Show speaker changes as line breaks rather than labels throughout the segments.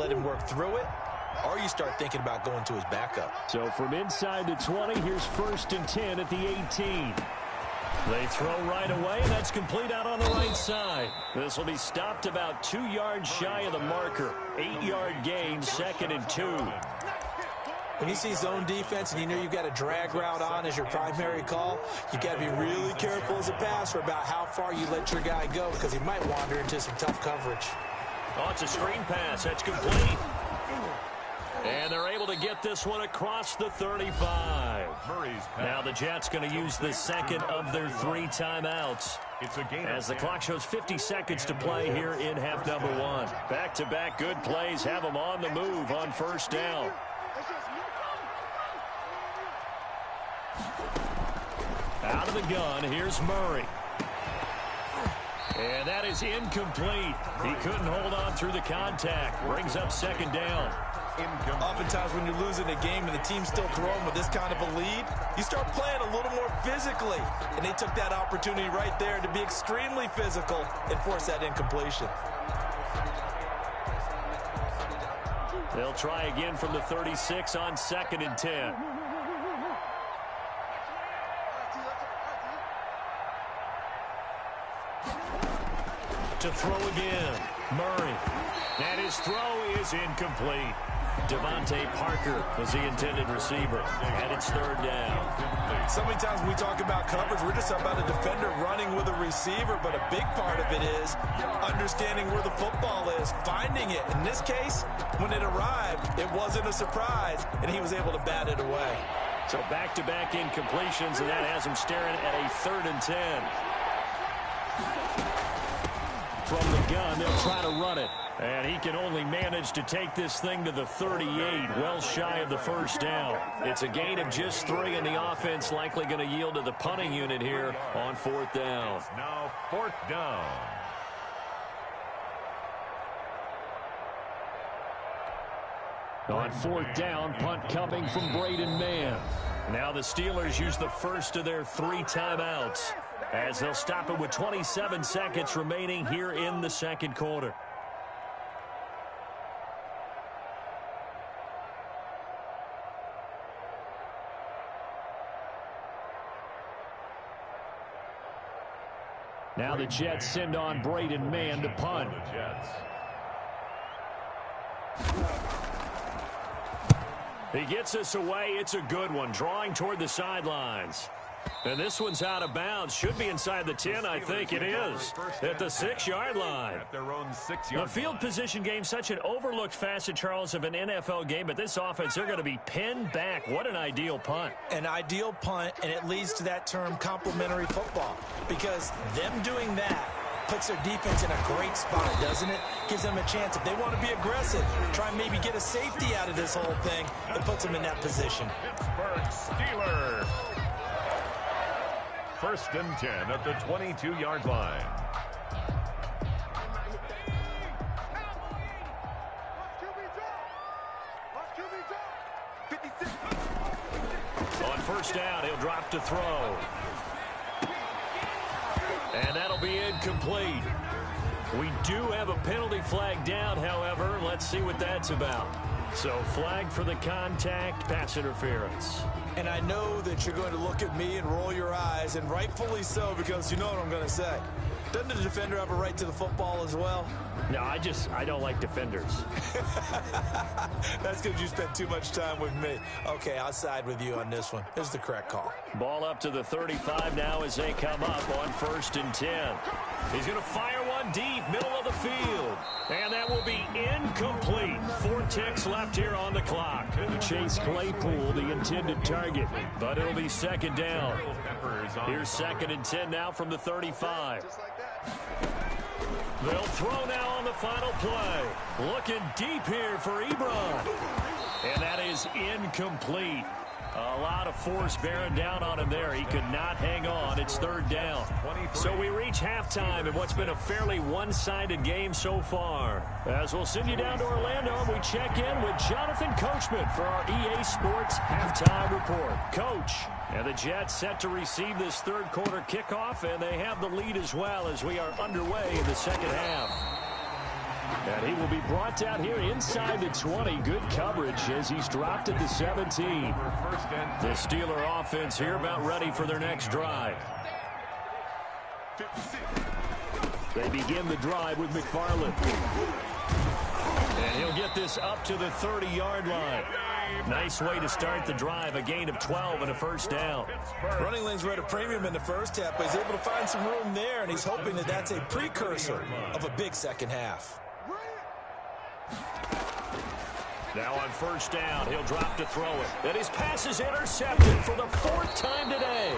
let him work through it, or you start thinking about going to his backup.
So from inside the 20, here's 1st and 10 at the 18. They throw right away, and that's complete out on the right side. This will be stopped about 2 yards shy of the marker. 8-yard gain, 2nd and 2.
When you see zone defense and you know you've got a drag route on as your primary call, you've got to be really careful as a passer about how far you let your guy go because he might wander into some tough coverage.
Oh, it's a screen pass. That's complete. And they're able to get this one across the 35. Now the Jets going to use the second of their 3 timeouts. As the clock shows 50 seconds to play here in half number 1. Back-to-back good plays have them on the move on 1st down. Out of the gun, here's Murray. And that is incomplete. He couldn't hold on through the contact. Brings up 2nd down.
Oftentimes when you're losing a game and the team's still throwing with this kind of a lead, you start playing a little more physically. And they took that opportunity right there to be extremely physical and force that incompletion.
They'll try again from the 36 on 2nd and 10. To throw again, Murray. And his throw is incomplete. Devontae Parker was the intended receiver, and it's 3rd down.
So many times when we talk about coverage, we're just about a defender running with a receiver, but a big part of it is understanding where the football is, finding it. In this case, when it arrived, it wasn't a surprise, and he was able to bat it away.
So back-to-back incompletions, and that has him staring at a 3rd and 10. From the gun, they'll try to run it. And he can only manage to take this thing to the 38, well shy of the 1st down. It's a gain of just 3, and the offense likely going to yield to the punting unit here on 4th down.
Now 4th down.
On 4th down, punt coming from Braden Mann. Now the Steelers use the first of their 3 timeouts, as they'll stop it with 27 seconds remaining here in the 2nd quarter. Now the Jets send on Braden Mann to punt. He gets this away. It's a good one, drawing toward the sidelines. And this one's out of bounds. Should be inside the 10, I think it is. At the 6-yard line. The field position game, such an overlooked facet, Charles, of an NFL game. But this offense, they're going to be pinned back. What an ideal punt.
An ideal punt, and it leads to that term complementary football. Because them doing that puts their defense in a great spot, doesn't it? Gives them a chance. If they want to be aggressive, try and maybe get a safety out of this whole thing, it puts them in that position.
Pittsburgh Steelers. 1st and 10 at the 22-yard line. On 1st down, he'll drop to throw. And that'll be incomplete. We do have a penalty flag down, however. Let's see what that's about. So flag for the contact, pass interference.
And I know that you're going to look at me and roll your eyes, and rightfully so, because you know what I'm going to say. Doesn't the defender have a right to the football as well?
No, I don't like defenders.
That's because you spent too much time with me. Okay, I'll side with you on this one. This is the correct call.
Ball up to the 35 now as they come up on 1st and 10. He's going to fire one deep, middle of the field. And that will be incomplete. 4 ticks left here on the clock. Chase Claypool, the intended target. But it'll be 2nd down. Here's 2nd and 10 now from the 35. They'll throw now on the final play. Looking deep here for Ebron. And that is incomplete. A lot of force bearing down on him there. He could not hang on. It's 3rd down. So we reach halftime in what's been a fairly one-sided game so far. As we'll send you down to Orlando, and we check in with Jonathan Coachman for our EA Sports Halftime Report. Coach, and the Jets set to receive this 3rd quarter kickoff, and they have the lead as well as we are underway in the 2nd half. And he will be brought down here inside the 20. Good coverage as he's dropped at the 17. The Steeler offense here about ready for their next drive. They begin the drive with McFarland. And he'll get this up to the 30-yard line. Nice way to start the drive, a gain of 12 and a first down.
Running lanes were at a premium in the first half, but he's able to find some room there, and he's hoping that that's a precursor of a big second half.
Now on first down, he'll drop to throw it. And his pass is intercepted for the 4th time today.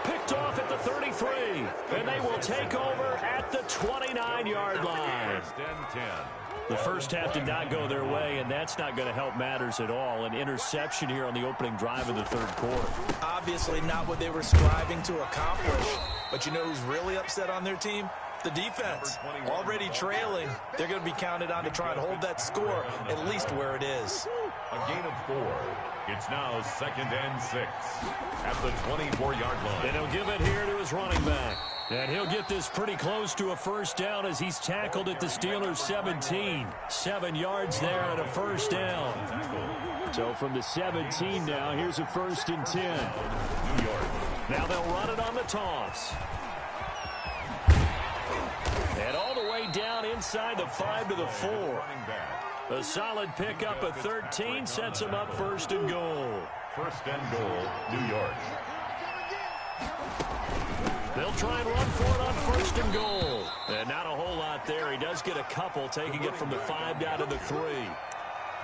Picked off at the 33, and they will take over at the 29-yard line. The first half did not go their way, and that's not going to help matters at all. An interception here on the opening drive of the third quarter.
Obviously not what they were striving to accomplish, but you know who's really upset on their team? The defense. Already trailing, they're going to be counted on to try and hold that score at least where it is.
A gain of 4. It's now 2nd and 6 at the 24-yard line.
And he'll give it here to his running back. And he'll get this pretty close to a first down as he's tackled at the Steelers' 17. 7 yards there and a first down. So from the 17 now, here's a 1st and 10.
New York.
Now they'll run it on the toss. And all the way down inside the 5 to the 4. A solid pickup of 13 sets him up 1st and goal.
1st and goal, New York.
They'll try and run for it on 1st and goal. And not a whole lot there. He does get a couple, taking it from the 5 down to the 3.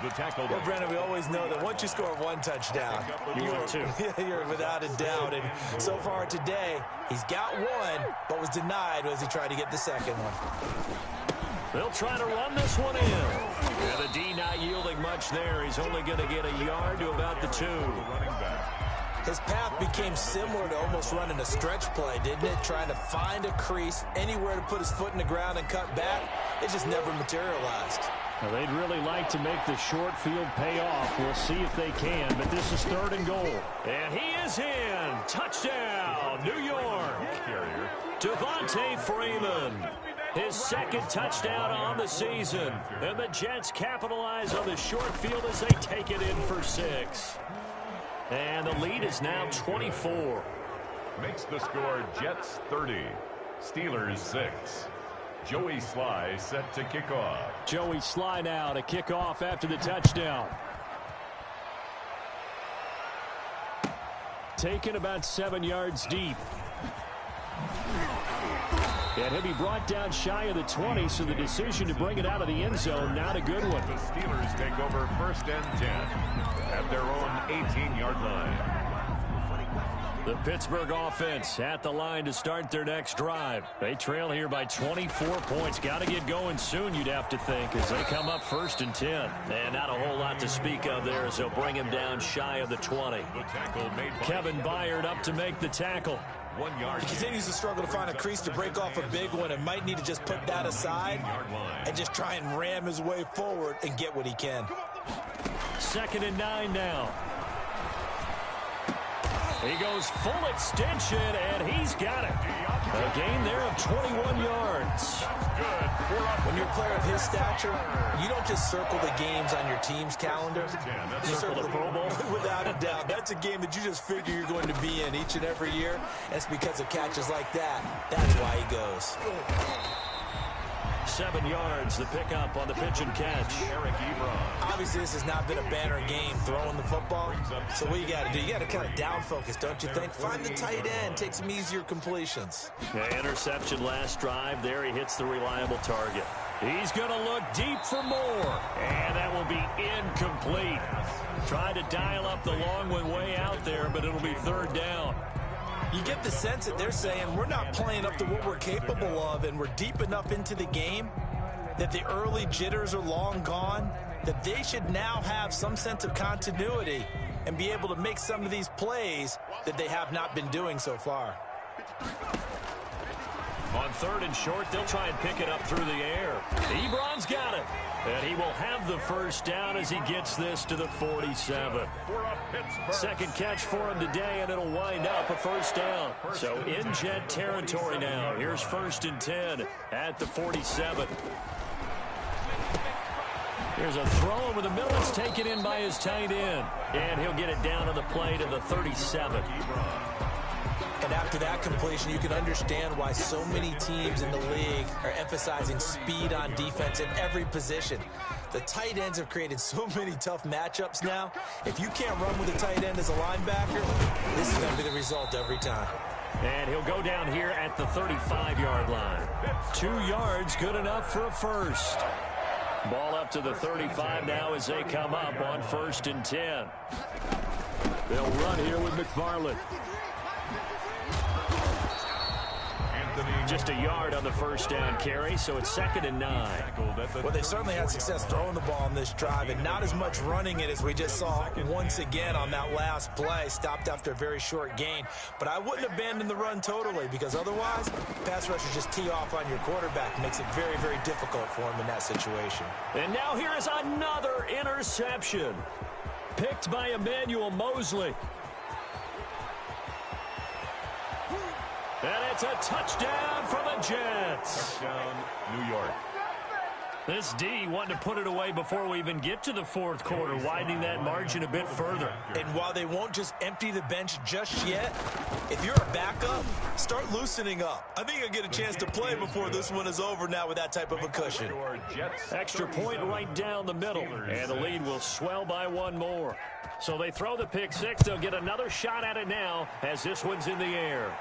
The tackle.
Well, Brandon, we always know that once you score 1 touchdown, you're without a doubt. And so far today, he's got 1, but was denied as he tried to get the second one.
They'll try to run this one in. And the D not yielding much there. He's only going to get a yard to about the 2.
His path became similar to almost running a stretch play, didn't it? Trying to find a crease, anywhere to put his foot in the ground and cut back. It just never materialized.
Well, they'd really like to make the short field pay off. We'll see if they can, but this is 3rd and goal. And he is in. Touchdown, New York. Devontae Freeman. His 2nd touchdown on the season. And the Jets capitalize on the short field as they take it in for 6. And the lead is now 24.
Makes the score Jets 30, Steelers 6. Joey Sly set to kick off.
Joey Sly now to kick off after the touchdown. Taken about 7 yards deep. And he'll be brought down shy of the 20, so the decision to bring it out of the end zone, not a good one.
The Steelers take over 1st and 10 at their own 18-yard line.
The Pittsburgh offense at the line to start their next drive. They trail here by 24 points. Got to get going soon, you'd have to think, as they come up 1st and 10. And not a whole lot to speak of there as they'll bring him down shy of the 20.
The tackle made by
Kevin Byard up to make the tackle.
1 yard.
He continues to struggle to find a crease to break off a big one and might need to just put that aside and just try and ram his way forward and get what he can.
2nd and 9 now. He goes full extension, and he's got it. A gain there of 21 yards.
When you're a player of his stature, you don't just circle the games on your team's calendar. You circle the Pro Bowl. Without a doubt. That's a game that you just figure you're going to be in each and every year. And it's because of catches like that. That's why he goes.
7 yards, the pickup on the pitch and catch.
Obviously, this has not been a banner game throwing the football. So what you got to do, you got to kind of down focus, don't you think? Find the tight end, take some easier completions.
Yeah, interception last drive. There he hits the reliable target. He's going to look deep for more. And that will be incomplete. Tried to dial up the long one way out there, but it'll be 3rd down.
You get the sense that they're saying we're not playing up to what we're capable of, and we're deep enough into the game that the early jitters are long gone, that they should now have some sense of continuity and be able to make some of these plays that they have not been doing so far.
On 3rd and short, they'll try and pick it up through the air. Ebron's got it. And he will have the first down as he gets this to the 47. 2nd catch for him today, and it'll wind up a first down. So in Jet territory now. Here's 1st and 10 at the 47. Here's a throw over the middle. It's taken in by his tight end. And he'll get it down to the play to the 37.
And after that completion, you can understand why so many teams in the league are emphasizing speed on defense in every position. The tight ends have created so many tough matchups now. If you can't run with a tight end as a linebacker, this is going to be the result every time.
And he'll go down here at the 35-yard line. 2 yards, good enough for a first. Ball up to the 35 now as they come up on 1st and 10.
They'll run here with McFarland.
Just a yard on the first down carry, so it's 2nd and 9.
Well, they've certainly had success throwing the ball on this drive and not as much running it as we just saw once again on that last play. Stopped after a very short gain. But I wouldn't abandon the run totally because otherwise, pass rushers just tee off on your quarterback. Makes it very, very difficult for him in that situation.
And now here is another interception. Picked by Emmanuel Mosley. And it's a touchdown for the Jets.
Touchdown, New York.
This D wanting to put it away before we even get to the 4th quarter, widening that margin a bit further.
And while they won't just empty the bench just yet, if you're a backup, start loosening up. I think you'll get a chance to play before this one is over now with that type of a cushion.
Extra point right down the middle, and the lead will swell by 1 more. So they throw the pick 6. They'll get another shot at it now as this one's in the air.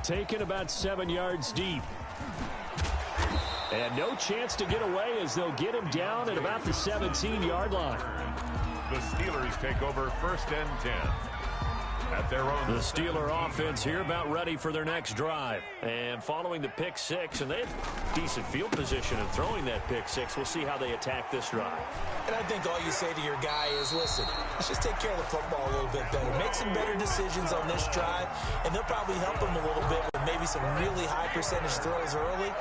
Taken about 7 yards deep. And no chance to get away as they'll get him down at about the 17-yard line.
The Steelers take over 1st and 10. At their own.
The Steeler offense here about ready for their next drive. And following the pick 6, and they have decent field position in throwing that pick 6. We'll see how they attack this drive.
And I think all you say to your guy is, listen, let's just take care of the football a little bit better. Make some better decisions on this drive, and they'll probably help him a little bit with maybe some really high percentage throws early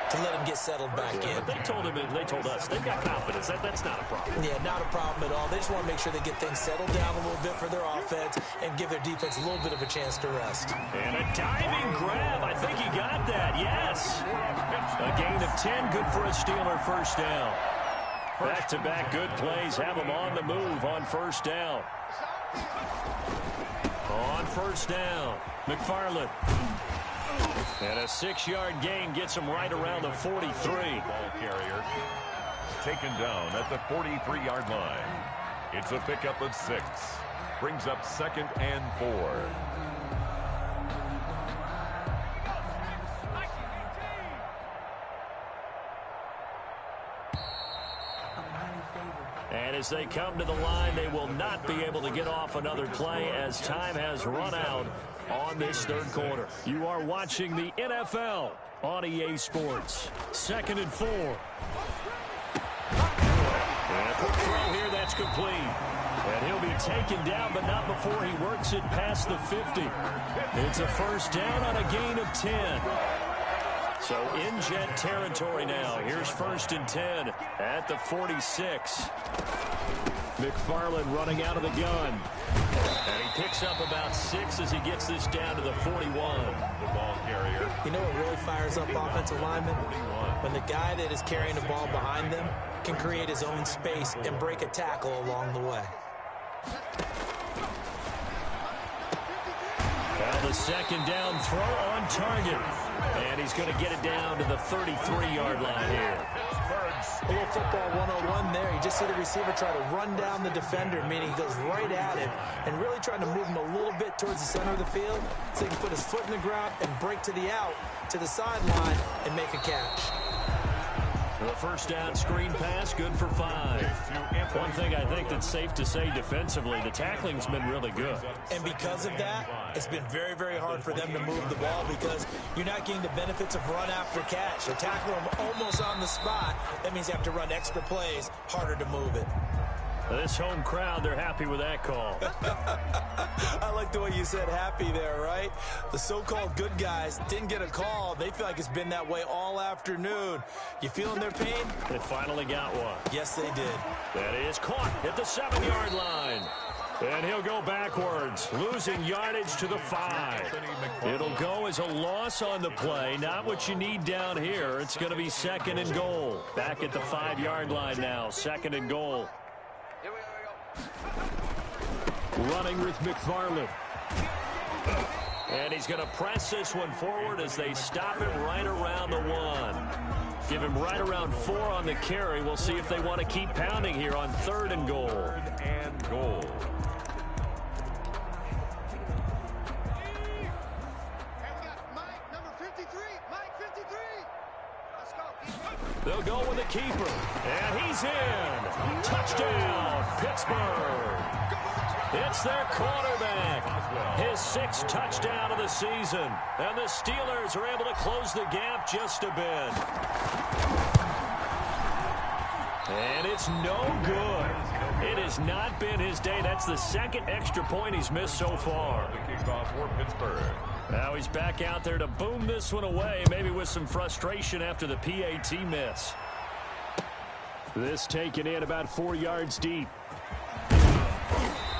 to let him get settled back in.
They told us they've got confidence. That's not a problem.
Yeah, not a problem at all. They just want to make sure they get things settled down a little bit for their offense and give their defense a little bit of a chance to rest.
And a diving grab. I think he got that. Yes. A gain of 10. Good for a Steeler first down. Back-to-back good plays have them on the move on first down. On first down, McFarland. And a 6-yard gain gets him right around the 43.
Ball carrier taken down at the 43-yard line. It's a pickup of 6. Brings up 2nd and 4.
And as they come to the line, they will not be able to get off another play as time has run out on this 3rd quarter. You are watching the NFL on EA Sports. 2nd and 4. And a quick throw here, that's complete. And he'll be taken down, but not before he works it past the 50. It's a first down on a gain of 10. So in Jet territory now. Here's 1st and 10 at the 46. McFarland running out of the gun. And he picks up about 6 as he gets this down to the 41.
The ball carrier.
You know what really fires up offensive linemen? When the guy that is carrying the ball behind them can create his own space and break a tackle along the way.
Now the 2nd down throw on target. And he's going to get it down to the 33-yard line here.
A little football 101 there. You just see the receiver try to run down the defender, meaning he goes right at him and really trying to move him a little bit towards the center of the field so he can put his foot in the ground and break to the out, to the sideline, and make a catch.
The first down screen pass, good for 5. One thing I think that's safe to say defensively, the tackling's been really good.
And because of that, it's been very, very hard for them to move the ball because you're not getting the benefits of run after catch. They tackle them almost on the spot. That means you have to run extra plays, harder to move it.
This home crowd, they're happy with that call.
I like the way you said happy there, right? The so-called good guys didn't get a call. They feel like it's been that way all afternoon. You feeling their pain?
They finally got one.
Yes, they did.
That is caught at the 7-yard line. And he'll go backwards, losing yardage to the 5. It'll go as a loss on the play. Not what you need down here. It's going to be 2nd and goal. Back at the 5-yard line now. 2nd and goal. Running with McFarland. And he's going to press this one forward as they stop him right around the 1. Give him right around 4 on the carry. We'll see if they want to keep pounding here on 3rd and goal.
3rd and goal.
They'll go with the keeper. And he's in. Touchdown, Pittsburgh. It's their quarterback. His 6th touchdown of the season. And the Steelers are able to close the gap just a bit. And it's no good. It has not been his day. That's the 2nd extra point he's missed so far.
The kickoff for Pittsburgh.
Now he's back out there to boom this one away, maybe with some frustration after the PAT miss. This taken in about 4 yards deep.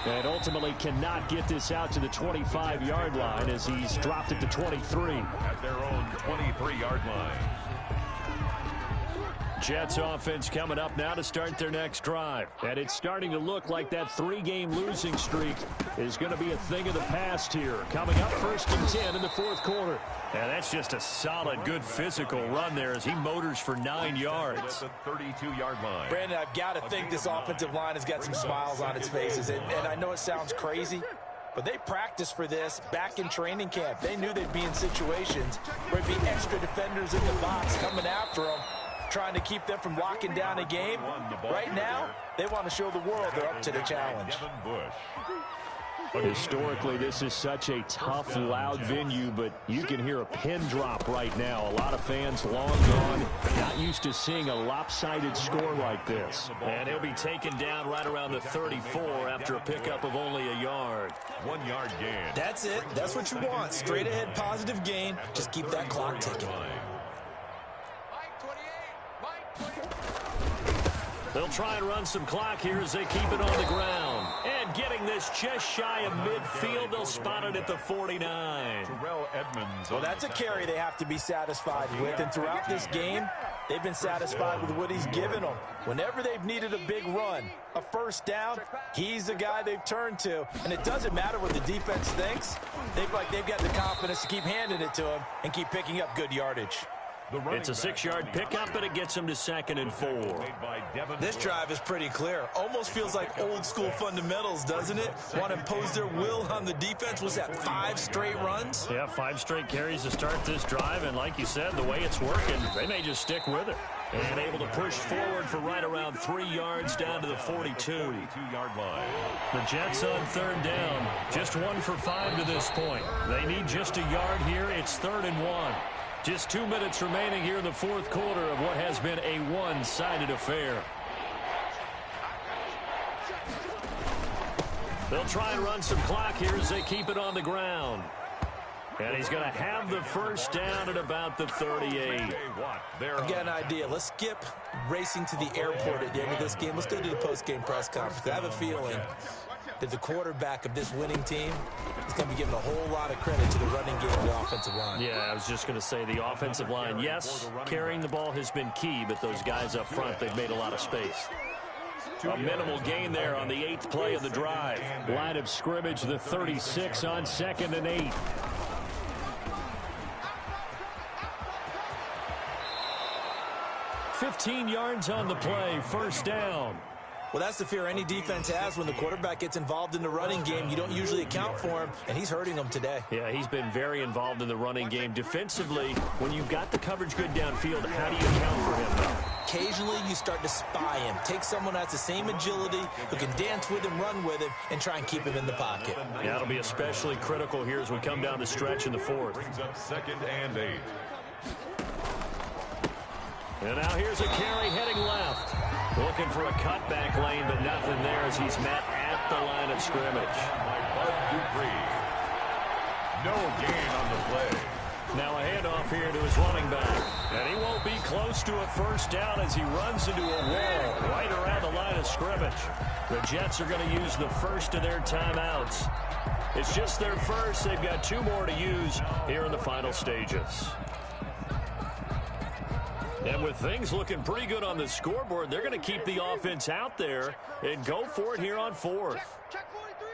And ultimately cannot get this out to the 25-yard line as he's dropped at the 23.
At their own 23-yard line.
Jets offense coming up now to start their next drive. And it's starting to look like that 3-game losing streak is going to be a thing of the past here. Coming up 1st and 10 in the 4th quarter. And that's just a solid, good physical run there as he motors for 9 yards.
At the 32-yard line.
Brandon, I've got to think this offensive line has got some smiles on its faces. And I know it sounds crazy, but they practiced for this back in training camp. They knew they'd be in situations where there'd be extra defenders in the box coming after them, trying to keep them from locking down a game. Right now, they want to show the world they're up to the challenge.
Historically, this is such a tough, loud venue, but you can hear a pin drop right now. A lot of fans long gone, not used to seeing a lopsided score like this. And he'll be taken down right around the 34 after a pickup of only a yard.
1 yard gain.
That's it. That's what you want. Straight ahead positive gain. Just keep that clock ticking.
They'll try and run some clock here as they keep it on the ground. And getting this just shy of midfield, they'll spot it at the 49.
Terrell Edmonds.
Well, that's a carry they have to be satisfied with. And throughout this game, they've been satisfied with what he's given them. Whenever they've needed a big run, a 1st down, he's the guy they've turned to. And it doesn't matter what the defense thinks. They've got the confidence to keep handing it to him and keep picking up good yardage.
It's a 6-yard pickup, but it gets him to 2nd and 4.
This drive is pretty clear. Almost feels like old-school fundamentals, doesn't it? Want to impose their will on the defense. Was that 5 straight runs?
Yeah, 5 straight carries to start this drive, and like you said, the way it's working, they may just stick with it. And able to push forward for right around 3 yards down to the 42.
42-yard line.
The Jets on 3rd down. Just 1 for 5 to this point. They need just a yard here. It's 3rd and 1. Just 2 minutes remaining here in the 4th quarter of what has been a one-sided affair. They'll try and run some clock here as they keep it on the ground. And he's going to have the 1st down at about the 38.
I've got an idea. Let's skip racing to the airport at the end of this game. Let's go to the post-game press conference. I have a feeling that the quarterback of this winning team is going to be giving a whole lot of credit to the running game of the offensive line.
Yeah, I was just going to say the offensive line, yes, carrying the ball has been key, but those guys up front, they've made a lot of space. A minimal gain there on the 8th play of the drive. Line of scrimmage, the 36 on 2nd and 8. $15 yards on the play, 1st down.
Well, that's the fear any defense has when the quarterback gets involved in the running game. You don't usually account for him, and he's hurting them today.
Yeah, he's been very involved in the running game. Defensively, when you've got the coverage good downfield, how do you account for him?
Occasionally, you start to spy him. Take someone who has the same agility, who can dance with him, run with him, and try and keep him in the pocket.
Yeah, that'll be especially critical here as we come down the stretch in the 4th.
Brings up 2nd and 8.
And now here's a carry heading left. Looking for a cutback lane, but nothing there as he's met at the line of scrimmage.
By Bud Dupree. No gain on the play.
Now a handoff here to his running back. And he won't be close to a 1st down as he runs into a wall right around the line of of scrimmage. The Jets are going to use the first of their timeouts. It's just their first. They've got 2 more to use here in the final stages. And with things looking pretty good on the scoreboard, they're going to keep the offense out there and go for it here on 4th.
Check 43.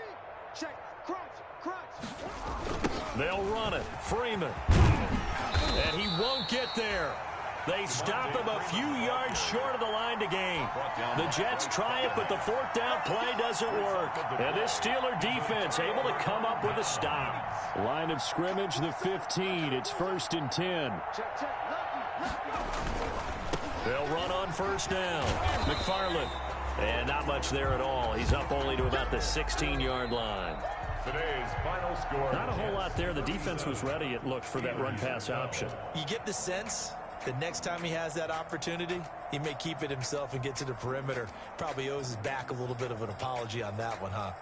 Check. Crunch.
They'll run it. Freeman. And he won't get there. They stop him a few yards short of the line to gain. The Jets try it, but the 4th down play doesn't work. And this Steeler defense able to come up with a stop. Line of scrimmage, the 15. It's 1st and 10. They'll run on 1st down. McFarland. And not much there at all. He's up only to about the 16-yard line.
Today's final score.
Not a whole lot there. The defense was ready, it looked, for that run-pass option.
You get the sense that next time he has that opportunity, he may keep it himself and get to the perimeter. Probably owes his back a little bit of an apology on that one, huh?